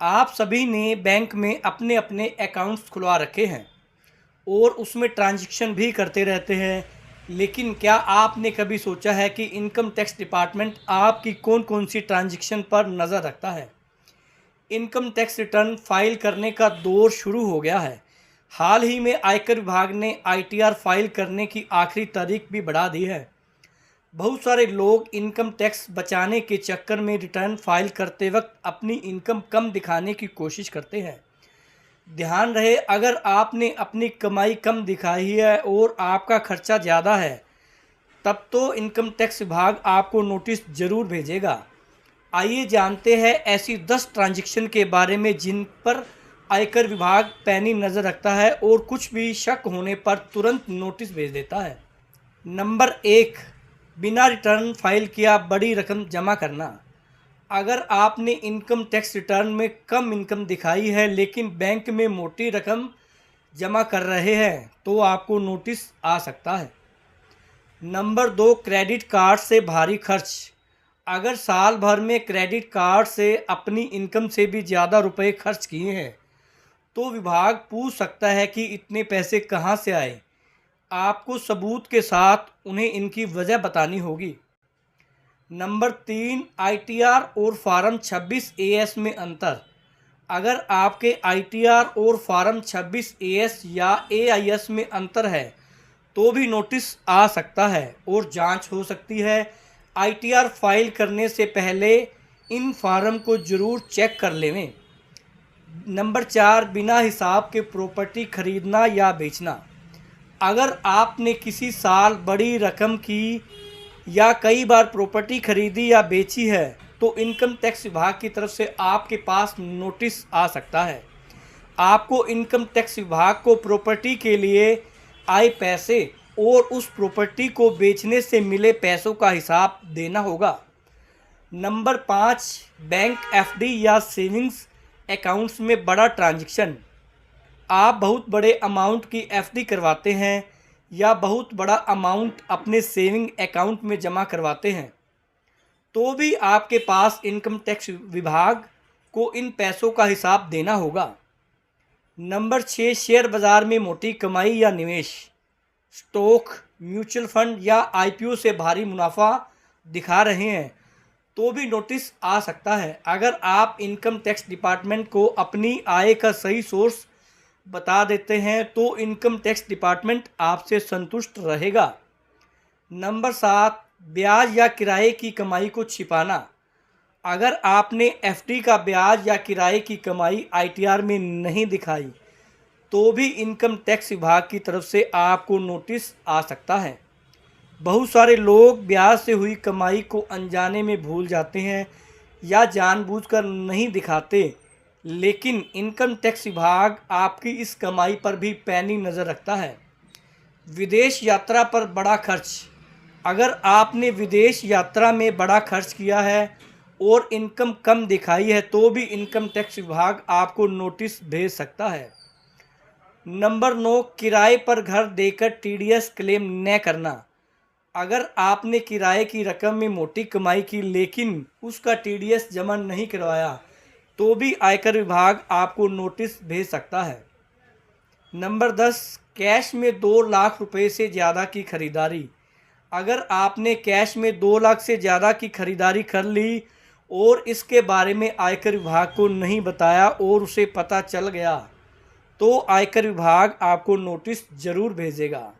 आप सभी ने बैंक में अपने अपने अकाउंट्स खुलवा रखे हैं और उसमें ट्रांजैक्शन भी करते रहते हैं, लेकिन क्या आपने कभी सोचा है कि इनकम टैक्स डिपार्टमेंट आपकी कौन कौन सी ट्रांजैक्शन पर नज़र रखता है। इनकम टैक्स रिटर्न फाइल करने का दौर शुरू हो गया है। हाल ही में आयकर विभाग ने आईटीआर फाइल करने की आखिरी तारीख भी बढ़ा दी है। बहुत सारे लोग इनकम टैक्स बचाने के चक्कर में रिटर्न फाइल करते वक्त अपनी इनकम कम दिखाने की कोशिश करते हैं। ध्यान रहे, अगर आपने अपनी कमाई कम दिखाई है और आपका खर्चा ज़्यादा है, तब तो इनकम टैक्स विभाग आपको नोटिस ज़रूर भेजेगा। आइए जानते हैं ऐसी 10 ट्रांजैक्शन के बारे में जिन पर आयकर विभाग पैनी नज़र रखता है और कुछ भी शक होने पर तुरंत नोटिस भेज देता है। नंबर 1, बिना रिटर्न फाइल किया बड़ी रकम जमा करना। अगर आपने इनकम टैक्स रिटर्न में कम इनकम दिखाई है लेकिन बैंक में मोटी रकम जमा कर रहे हैं तो आपको नोटिस आ सकता है। नंबर 2, क्रेडिट कार्ड से भारी खर्च। अगर साल भर में क्रेडिट कार्ड से अपनी इनकम से भी ज़्यादा रुपए खर्च किए हैं तो विभाग पूछ सकता है कि इतने पैसे कहाँ से आए। आपको सबूत के साथ उन्हें इनकी वजह बतानी होगी। नंबर 3, आईटीआर और फार्म 26 एएस में अंतर। अगर आपके आईटीआर और फार्म 26 एएस या एआईएस में अंतर है तो भी नोटिस आ सकता है और जांच हो सकती है। आईटीआर फाइल करने से पहले इन फार्म को ज़रूर चेक कर लें। नंबर 4, बिना हिसाब के प्रॉपर्टी खरीदना या बेचना। अगर आपने किसी साल बड़ी रकम की या कई बार प्रॉपर्टी खरीदी या बेची है तो इनकम टैक्स विभाग की तरफ से आपके पास नोटिस आ सकता है। आपको इनकम टैक्स विभाग को प्रॉपर्टी के लिए आए पैसे और उस प्रॉपर्टी को बेचने से मिले पैसों का हिसाब देना होगा। नंबर 5, बैंक एफडी या सेविंग्स अकाउंट्स में बड़ा ट्रांजैक्शन। आप बहुत बड़े अमाउंट की एफडी करवाते हैं या बहुत बड़ा अमाउंट अपने सेविंग अकाउंट में जमा करवाते हैं तो भी आपके पास इनकम टैक्स विभाग को इन पैसों का हिसाब देना होगा। नंबर 6, शेयर बाज़ार में मोटी कमाई या निवेश। स्टॉक, म्यूचुअल फंड या आईपीओ से भारी मुनाफा दिखा रहे हैं तो भी नोटिस आ सकता है। अगर आप इनकम टैक्स डिपार्टमेंट को अपनी आय का सही सोर्स बता देते हैं तो इनकम टैक्स डिपार्टमेंट आपसे संतुष्ट रहेगा। नंबर 7, ब्याज या किराए की कमाई को छिपाना। अगर आपने एफडी का ब्याज या किराए की कमाई आईटीआर में नहीं दिखाई तो भी इनकम टैक्स विभाग की तरफ से आपको नोटिस आ सकता है। बहुत सारे लोग ब्याज से हुई कमाई को अनजाने में भूल जाते हैं या जानबूझकर नहीं दिखाते, लेकिन इनकम टैक्स विभाग आपकी इस कमाई पर भी पैनी नज़र रखता है। विदेश यात्रा पर बड़ा खर्च। अगर आपने विदेश यात्रा में बड़ा खर्च किया है और इनकम कम दिखाई है तो भी इनकम टैक्स विभाग आपको नोटिस भेज सकता है। नंबर 9, किराए पर घर देकर टीडीएस क्लेम न करना। अगर आपने किराए की रकम में मोटी कमाई की लेकिन उसका टीडीएस जमा नहीं करवाया तो भी आयकर विभाग आपको नोटिस भेज सकता है। नंबर 10, कैश में 2 लाख रुपए से ज़्यादा की खरीदारी। अगर आपने कैश में 2 लाख से ज़्यादा की खरीदारी कर ली और इसके बारे में आयकर विभाग को नहीं बताया और उसे पता चल गया तो आयकर विभाग आपको नोटिस ज़रूर भेजेगा।